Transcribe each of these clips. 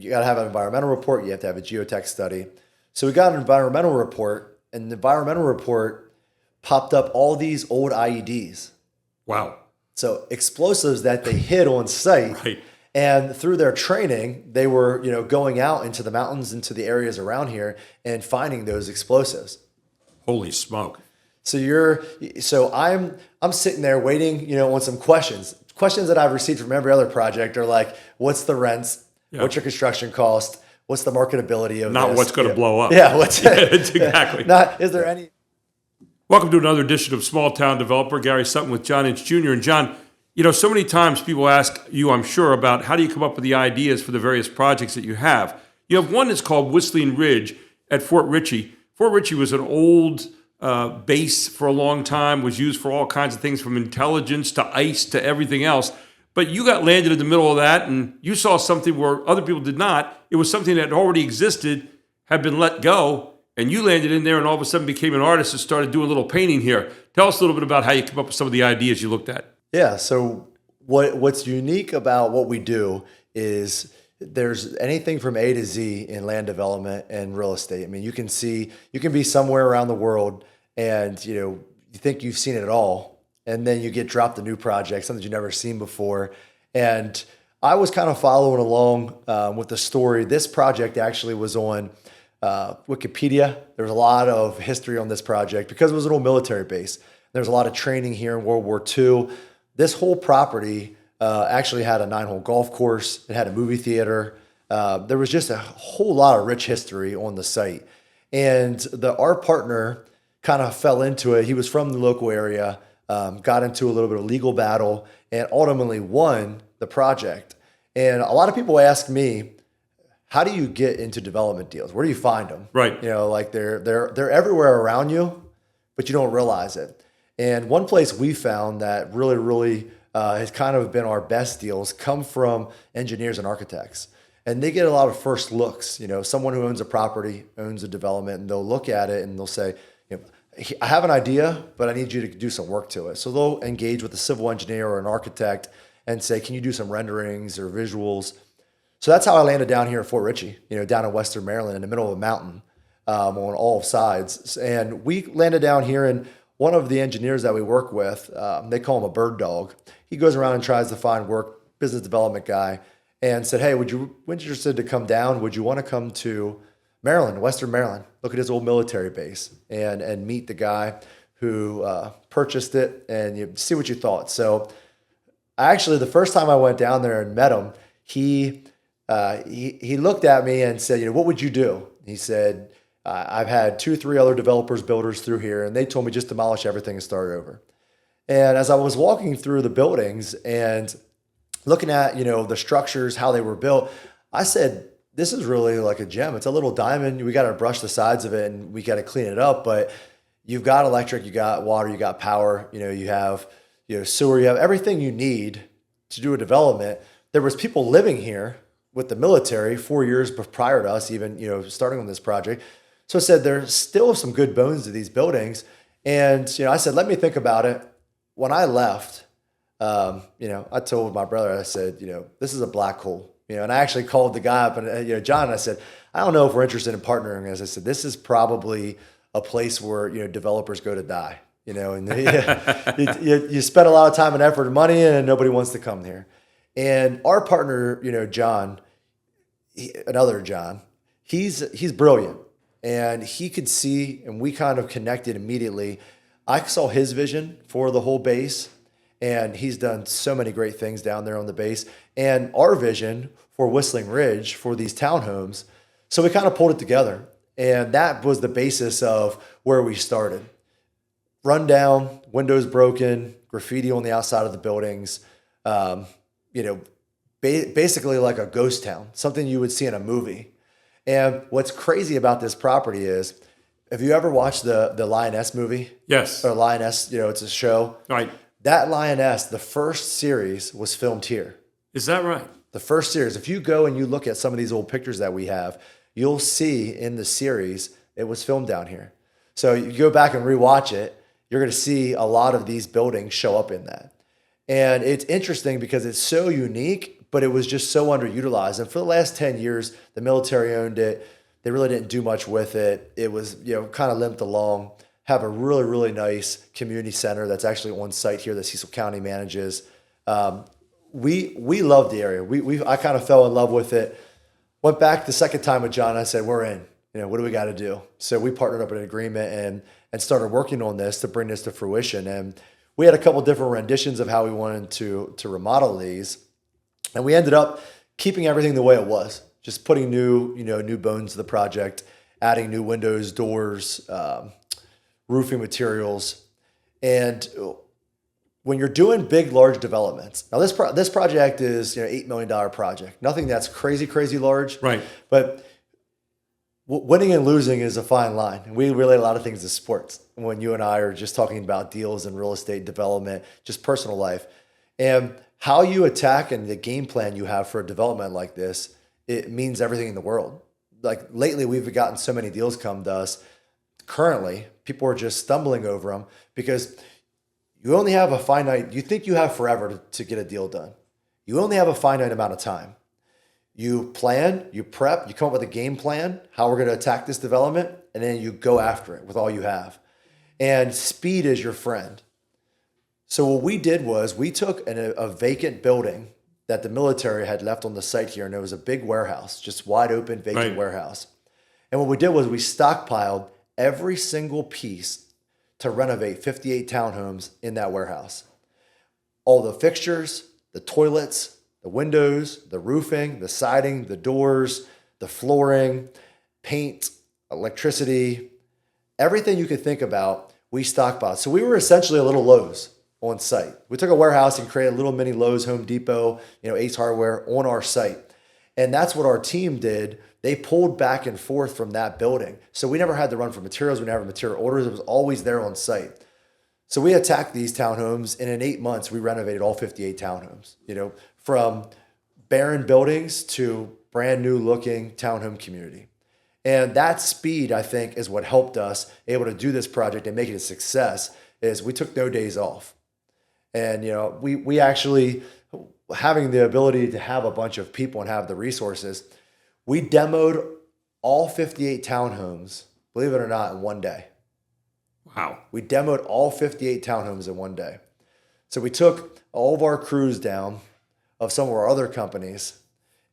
you got to have an environmental report. You have to have a geotech study. So we got an environmental report, and the environmental report popped up all these old IEDs. Wow. So explosives that they hid on site. Right. And through their training, they were, going out into the mountains, into the areas around here and finding those explosives. Holy smoke. So I'm sitting there waiting, on some questions. Questions that I've received from every other project are like, what's the rents? Yeah. What's your construction cost? What's the marketability of Not this? what's going to blow up. Yeah, exactly. Is there any? Welcome to another edition of Small Town Developer. Gary Sutton with John Inch Jr. And John, so many times people ask you, I'm sure, about how do you come up with the ideas for the various projects that you have. You have one that's called Whistling Ridge at Fort Ritchie. Fort Ritchie was an old base for a long time, was used for all kinds of things from intelligence to ice to everything else. But you got landed in the middle of that and you saw something where other people did not. It was something that already existed, had been let go, and you landed in there and all of a sudden became an artist and started doing a little painting here. Tell us a little bit about how you came up with some of the ideas you looked at. Yeah, so what's unique about what we do is there's anything from A to Z in land development and real estate. I mean, you can be somewhere around the world and, you think you've seen it all, and then you get dropped a new project, something you've never seen before. And I was kind of following along with the story. This project actually was on Wikipedia. There was a lot of history on this project because it was an old military base. There's a lot of training here in World War II. This whole property actually had a 9-hole golf course. It had a movie theater. There was just a whole lot of rich history on the site. And our partner kind of fell into it. He was from the local area, got into a little bit of legal battle, and ultimately won the project. And a lot of people ask me, how do you get into development deals? Where do you find them? Right. Like they're everywhere around you, but you don't realize it. And one place we found that really, really has kind of been our best deals come from engineers and architects. And they get a lot of first looks. Someone who owns a property, owns a development, and they'll look at it and they'll say, I have an idea, but I need you to do some work to it. So they'll engage with a civil engineer or an architect and say, can you do some renderings or visuals? So that's how I landed down here at Fort Ritchie, down in Western Maryland in the middle of a mountain on all sides. And we landed down here, and one of the engineers that we work with, they call him a bird dog. He goes around and tries to find work, business development guy, and said, hey, would you be interested to come down? Would you want to come to Maryland, Western Maryland, look at his old military base and meet the guy who purchased it and you see what you thought. So actually, the first time I went down there and met him, he looked at me and said, what would you do? He said, I've had 2-3 other developers, builders through here, and they told me just demolish everything and start over. And as I was walking through the buildings and looking at, the structures, how they were built, I said, this is really like a gem. It's a little diamond. We got to brush the sides of it and we got to clean it up. But you've got electric, you got water, you got power, you have sewer, you have everything you need to do a development. There was people living here with the military 4 years prior to us even, starting on this project. So I said, there's still some good bones to these buildings. And, I said, let me think about it. When I left, I told my brother, I said, this is a black hole. And I actually called the guy up and, John, and I said, I don't know if we're interested in partnering. As I said, this is probably a place where, developers go to die, and you spend a lot of time and effort and money and nobody wants to come here. And our partner, John, another John, he's brilliant and he could see, and we kind of connected immediately. I saw his vision for the whole base. And he's done so many great things down there on the base. And our vision for Whistling Ridge for these townhomes. So we kind of pulled it together. And that was the basis of where we started. Rundown, windows broken, graffiti on the outside of the buildings. Basically like a ghost town, something you would see in a movie. And what's crazy about this property is, have you ever watched the Lioness movie? Yes. Or Lioness, it's a show. Right. That Lioness, the first series was filmed here. Is that right? The first series. If you go and you look at some of these old pictures that we have, you'll see in the series, it was filmed down here. So you go back and rewatch it, you're going to see a lot of these buildings show up in that. And it's interesting because it's so unique, but it was just so underutilized. And for the last 10 years, the military owned it. They really didn't do much with it. It was, kind of limped along. Have a really, really nice community center that's actually on site here that Cecil County manages. We love the area. I kind of fell in love with it. Went back the second time with John. I said, we're in. What do we got to do? So we partnered up in an agreement and started working on this to bring this to fruition. And we had a couple different renditions of how we wanted to remodel these. And we ended up keeping everything the way it was, just putting new bones to the project, adding new windows, doors, roofing materials. And when you're doing big, large developments, now this project is $8 million project, nothing that's crazy large, Right. But winning and losing is a fine line. And we relate a lot of things to sports when you and I are just talking about deals and real estate development, just personal life. And how you attack and the game plan you have for a development like this, it means everything in the world. Like lately, we've gotten so many deals come to us. Currently, people are just stumbling over them because you only have you think you have forever to get a deal done. You only have a finite amount of time. You plan, you prep, you come up with a game plan, how we're going to attack this development, and then you go after it with all you have. And speed is your friend. So what we did was we took a vacant building that the military had left on the site here, and it was a big warehouse, just wide open, vacant warehouse. And what we did was we stockpiled every single piece to renovate 58 townhomes in that warehouse. All the fixtures, the toilets, the windows, the roofing, the siding, the doors, the flooring, paint, electricity, everything you could think about, we stockpiled. So we were essentially a little Lowe's on site. We took a warehouse and created a little mini Lowe's, Home Depot, Ace Hardware on our site. And that's what our team did. They pulled back and forth from that building. So we never had to run for materials. We never had material orders. It was always there on site. So we attacked these townhomes, and in 8 months, we renovated all 58 townhomes, from barren buildings to brand new looking townhome community. And that speed, I think, is what helped us able to do this project and make it a success, is we took no days off. And, we actually, having the ability to have a bunch of people and have the resources, we demoed all 58 townhomes, believe it or not, in one day. Wow. We demoed all 58 townhomes in one day. So we took all of our crews down of some of our other companies,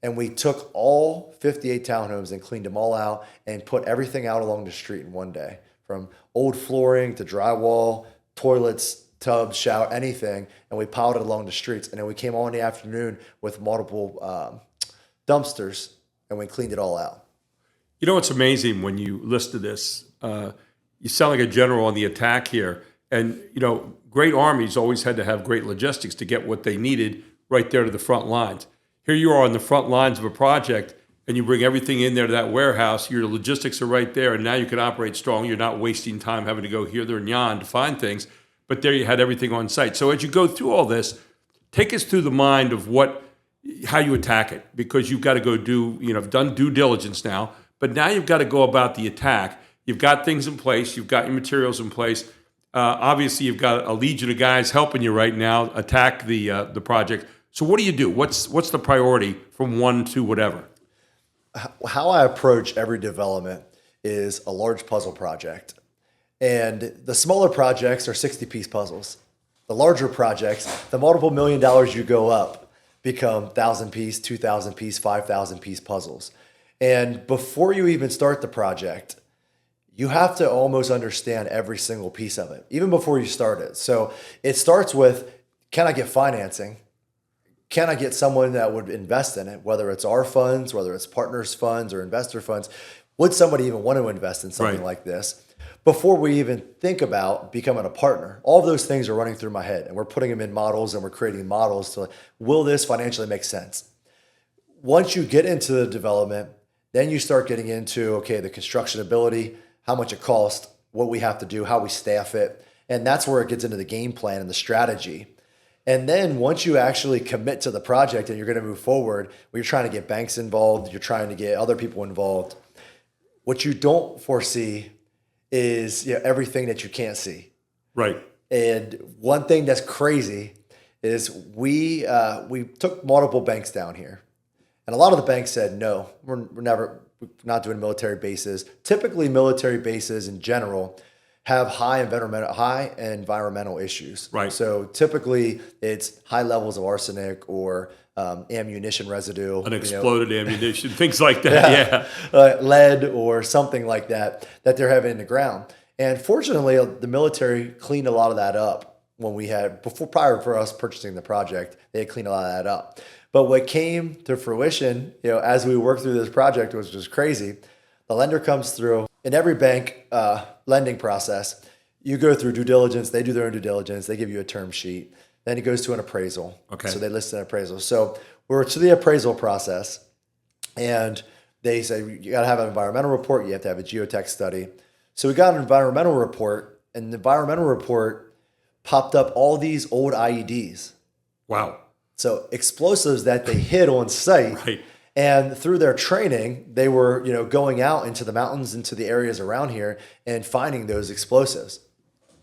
and we took all 58 townhomes and cleaned them all out and put everything out along the street in one day, from old flooring to drywall, toilets, tubs, shower, anything, and we piled it along the streets. And then we came on in the afternoon with multiple dumpsters, and we cleaned it all out. It's amazing when you listen to this. You sound like a general on the attack here. And, great armies always had to have great logistics to get what they needed right there to the front lines. Here you are on the front lines of a project, and you bring everything in there to that warehouse. Your logistics are right there, and now you can operate strong. You're not wasting time having to go here, there, and yon to find things. But there you had everything on site. So as you go through all this, take us through the mind of how you attack it, because you've got to go you've done due diligence now, but now you've got to go about the attack. You've got things in place. You've got your materials in place. Obviously, you've got a legion of guys helping you right now attack the project. So what do you do? What's the priority from one to whatever? How I approach every development is a large puzzle project. And the smaller projects are 60-piece puzzles. The larger projects, the multiple $1 million you go up, become 1,000-piece, 2,000-piece, 5,000-piece puzzles. And before you even start the project, you have to almost understand every single piece of it, even before you start it. So it starts with, can I get financing? Can I get someone that would invest in it, whether it's our funds, whether it's partners' funds or investor funds? Would somebody even want to invest in something like this? Before we even think about becoming a partner, all of those things are running through my head, and we're putting them in models, and we're creating models to, will this financially make sense? Once you get into the development, then you start getting into, okay, the construction ability, how much it costs, what we have to do, how we staff it. And that's where it gets into the game plan and the strategy. And then once you actually commit to the project and you're going to move forward, where you're trying to get banks involved, you're trying to get other people involved, what you don't foresee is everything that you can't see. Right. And one thing that's crazy is we took multiple banks down here, and a lot of the banks said no, we're not doing military bases. Typically, military bases in general have high environmental issues. Right. So typically, it's high levels of arsenic or ammunition residue, Unexploded ammunition, things like that. Yeah. Lead or something like that they're having in the ground. And fortunately, the military cleaned a lot of that up when prior for us purchasing the project. They had cleaned a lot of that up. But what came to fruition, as we worked through this project, was just crazy. The lender comes through. In every bank lending process, you go through due diligence. They do their own due diligence. They give you a term sheet. Then it goes to an appraisal. Okay. So they list an appraisal. So we're to the appraisal process, and they say you got to have an environmental report. You have to have a geotech study. So we got an environmental report, and the environmental report popped up all these old IEDs. Wow. So explosives that they hid on site. Right. And through their training, they were, going out into the mountains, into the areas around here and finding those explosives.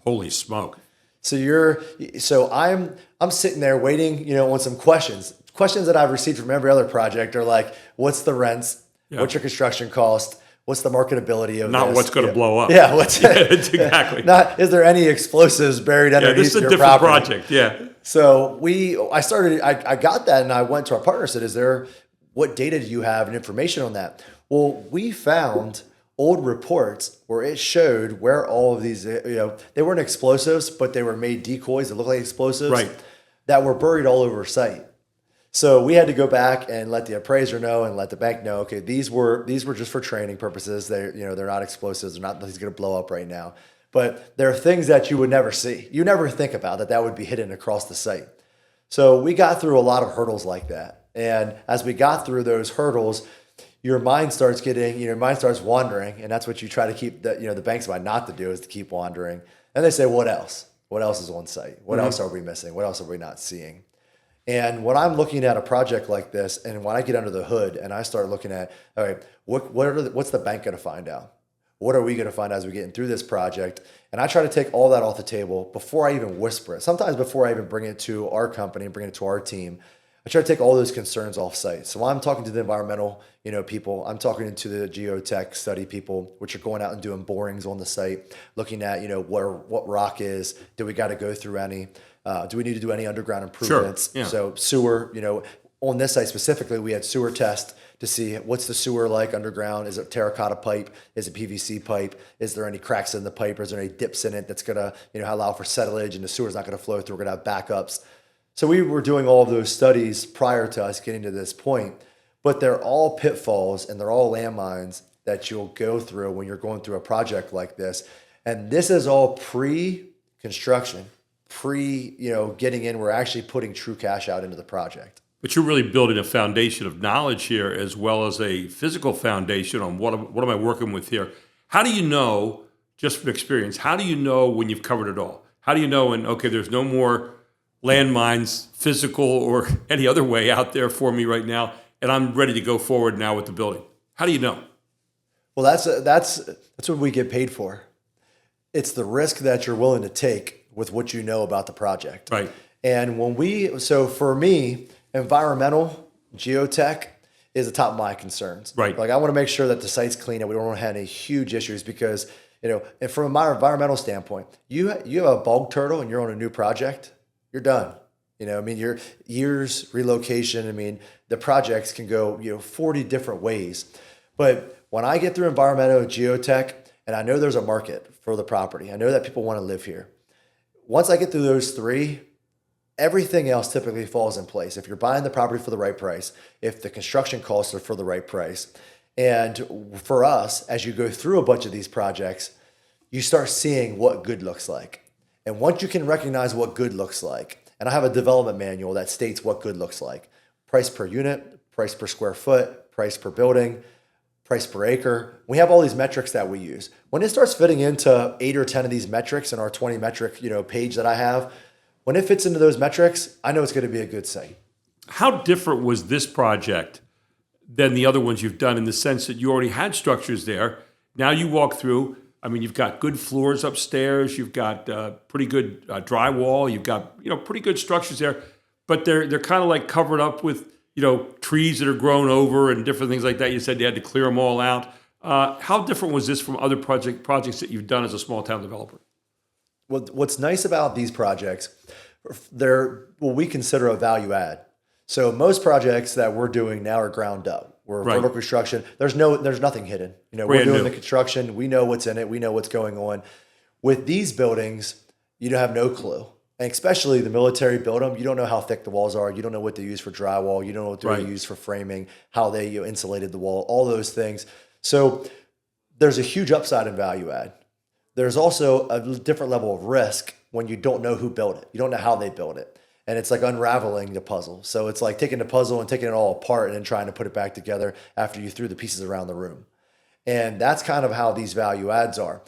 Holy smoke. So I'm sitting there waiting, on some questions. Questions that I've received from every other project are like, what's the rents? Yeah. What's your construction cost? What's the marketability of Not this? what's going to blow up. Yeah, exactly. Not is there any explosives buried underneath this is a your different property? project. Yeah. So I got that, and I went to our partner and said, what data do you have and information on that? Well, we found old reports where it showed where all of these, they weren't explosives, but they were made decoys that look like explosives, right, that were buried all over site. So we had to go back and let the appraiser know and let the bank know, okay, these were just for training purposes. They're not explosives. They're not, nothing's going to blow up right now. But there are things that you would never see. You never think about that would be hidden across the site. So we got through a lot of hurdles like that. And as we got through those hurdles, your mind starts wandering. And that's what you try to keep the bank's mind not to do, is to keep wandering. And they say, what else? What else is on site? What else are we missing? What else are we not seeing? And when I'm looking at a project like this, and when I get under the hood and I start looking at, all right, what's the bank going to find out? What are we going to find out as we're getting through this project? And I try to take all that off the table before I even whisper it. Sometimes before I even bring it to our company, bring it to our team, I try to take all those concerns off site. So I'm talking to the environmental, people. I'm talking to the geotech study people, which are going out and doing borings on the site, looking at, what rock is. Do we got to go through any? Do we need to do any underground improvements? Sure. Yeah. So sewer, on this site specifically, we had sewer tests to see what's the sewer like underground. Is it terracotta pipe? Is it PVC pipe? Is there any cracks in the pipe? Is there any dips in it that's gonna, allow for settlage and the sewer's not gonna flow through? We're gonna have backups. So we were doing all of those studies prior to us getting to this point, but they're all pitfalls and they're all landmines that you'll go through when you're going through a project like this. And this is all pre-construction, getting in. We're actually putting true cash out into the project. But you're really building a foundation of knowledge here, as well as a physical foundation on what am I working with here. How do you know, just from experience, how do you know when you've covered it all? How do you know when, okay, there's no more landmines, physical or any other way out there for me right now, and I'm ready to go forward now with the building? How do you know? Well, that's what we get paid for. It's the risk that you're willing to take with what you know about the project. Right. And so for me, environmental geotech is the top of my concerns. Right. Like I want to make sure that the site's clean and we don't have any huge issues because, and from my environmental standpoint, you have a bog turtle and you're on a new project, you're done. Your years, relocation, the projects can go, 40 different ways. But when I get through environmental geotech and I know there's a market for the property, I know that people want to live here. Once I get through those three, everything else typically falls in place. If you're buying the property for the right price, if the construction costs are for the right price. And for us, as you go through a bunch of these projects, you start seeing what good looks like. And once you can recognize what good looks like, and I have a development manual that states what good looks like: price per unit, price per square foot, price per building, price per acre. We have all these metrics that we use. When it starts fitting into 8 or 10 of these metrics in our 20 metric, page that I have, when it fits into those metrics, I know it's going to be a good site. How different was this project than the other ones you've done in the sense that you already had structures there? Now you walk through, I mean, you've got good floors upstairs. You've got pretty good drywall. You've got, pretty good structures there. But they're kind of like covered up with, trees that are grown over and different things like that. You said you had to clear them all out. How different was this from other projects that you've done as a small town developer? What's nice about these projects, they're what we consider a value add. So most projects that we're doing now are ground up. We're vertical construction. There's nothing hidden. We're doing the construction. We know what's in it. We know what's going on. With these buildings, you have no clue. And especially the military build them, you don't know how thick the walls are. You don't know what they use for drywall. You don't know what they use for framing, how they insulated the wall, all those things. So there's a huge upside in value add. There's also a different level of risk when you don't know who built it. You don't know how they built it. And it's like unraveling the puzzle. So it's like taking the puzzle and taking it all apart and then trying to put it back together after you threw the pieces around the room. And that's kind of how these value adds are.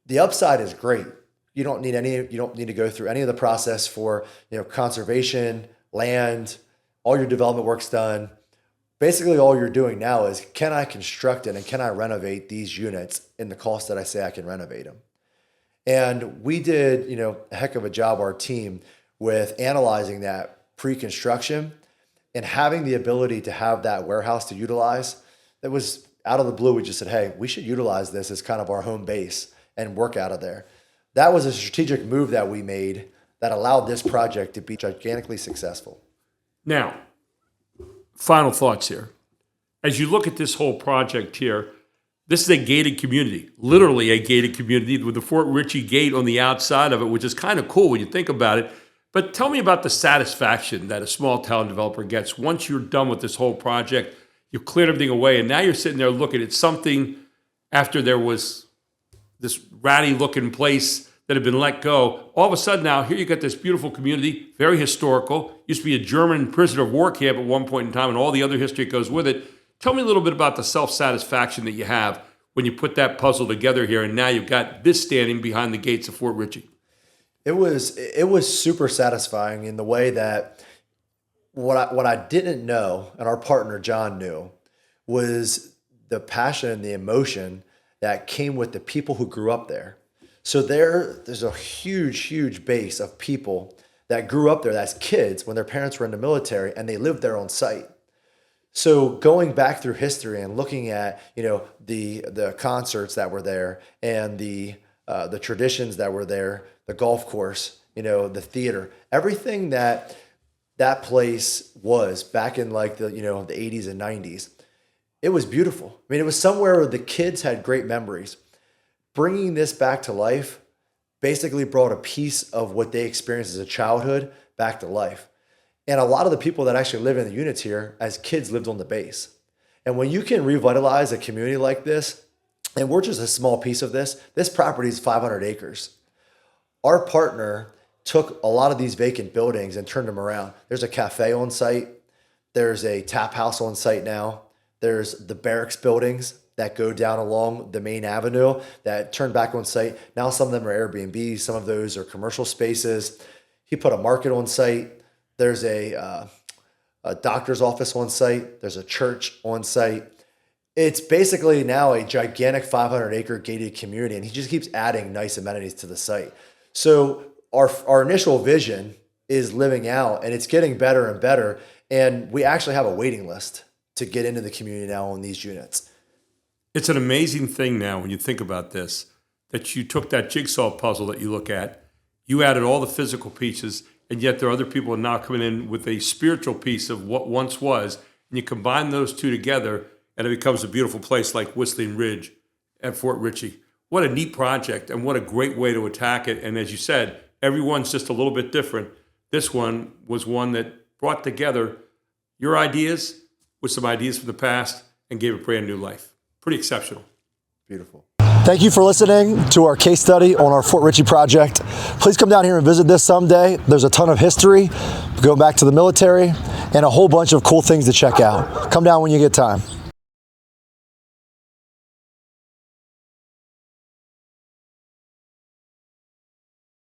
The upside is great. You don't need to go through any of the process for, conservation, land, all your development work's done. Basically, all you're doing now is, can I construct it and can I renovate these units in the cost that I say I can renovate them? And we did, a heck of a job, our team, with analyzing that pre-construction and having the ability to have that warehouse to utilize. That was out of the blue. We just said, hey, we should utilize this as kind of our home base and work out of there. That was a strategic move that we made that allowed this project to be gigantically successful. Now, final thoughts here. As you look at this whole project here, this is a gated community, literally a gated community with the Fort Ritchie gate on the outside of it, which is kind of cool when you think about it. But tell me about the satisfaction that a small town developer gets once you're done with this whole project. You've cleared everything away, and now you're sitting there looking at something after there was this ratty looking place that had been let go. All of a sudden now, here you got this beautiful community, very historical. Used to be a German prisoner of war camp at one point in time and all the other history that goes with it. Tell me a little bit about the self-satisfaction that you have when you put that puzzle together here and now you've got this standing behind the gates of Fort Ritchie. It was super satisfying in the way that what I didn't know, and our partner John knew, was the passion and the emotion that came with the people who grew up there. So there's a huge base of people that grew up there as kids when their parents were in the military and they lived there on site. So going back through history and looking at the concerts that were there and the traditions that were there, the golf course, the theater, everything that place was back in like the 80s and 90s. It was beautiful. I mean, it was somewhere where the kids had great memories. Bringing this back to life basically brought a piece of what they experienced as a childhood back to life. And a lot of the people that actually live in the units here as kids lived on the base. And when you can revitalize a community like this, and we're just a small piece of this property is 500 acres. Our partner took a lot of these vacant buildings and turned them around. There's a cafe on site. There's a tap house on site now. There's the barracks buildings that go down along the main avenue that turned back on site. Now some of them are Airbnbs. Some of those are commercial spaces. He put a market on site. There's a doctor's office on site. There's a church on site. It's basically now a gigantic 500-acre gated community, and he just keeps adding nice amenities to the site. So our initial vision is living out, and it's getting better and better, and we actually have a waiting list to get into the community now on these units. It's an amazing thing now when you think about this, that you took that jigsaw puzzle that you look at, you added all the physical pieces, and yet there are other people now coming in with a spiritual piece of what once was, and you combine those two together, and it becomes a beautiful place like Whistling Ridge at Fort Ritchie. What a neat project, and what a great way to attack it. And as you said, everyone's just a little bit different. This one was one that brought together your ideas with some ideas from the past and gave it brand new life. Pretty exceptional. Beautiful. Thank you for listening to our case study on our Fort Ritchie project. Please come down here and visit this someday. There's a ton of history, going back to the military, and a whole bunch of cool things to check out. Come down when you get time.